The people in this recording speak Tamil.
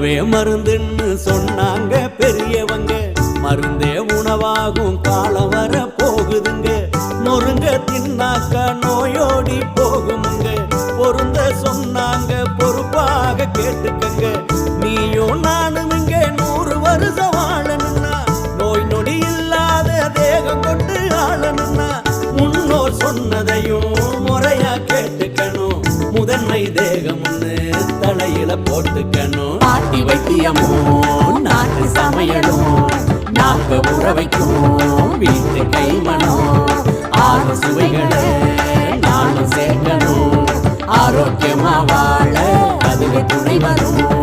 உணவே மருந்துன்னு சொன்னாங்க பெரியவங்க, மருந்தே உணவாகும் காலம் வர போகுதுங்க. முருங்க தின்னாக்கா நோயோடி போகுமுங்க, பொருந்த சொன்னாங்க பொறுப்பாக கேட்டுக்கங்க. நீயும் நானும் இங்க 100 வருஷம் வாழணும்னா, நோய் நொடி இல்லாத தேகம் கொண்டு ஆளணும்னா, முன்னோர் சொன்னதையும் முறையா கேட்டுக்கணும். முதன்மை தேகம்னு தலையில போட்டுக்கணும். பாட்டி வைத்தியமும் நாட்டு சமையலும் நாக்க உற வைக்கும் வீட்டு கைமணம். 6 சுவைகளை நானும் சேர்க்கணும், ஆரோக்கியமா வாழ அதுவே துணை வரும்.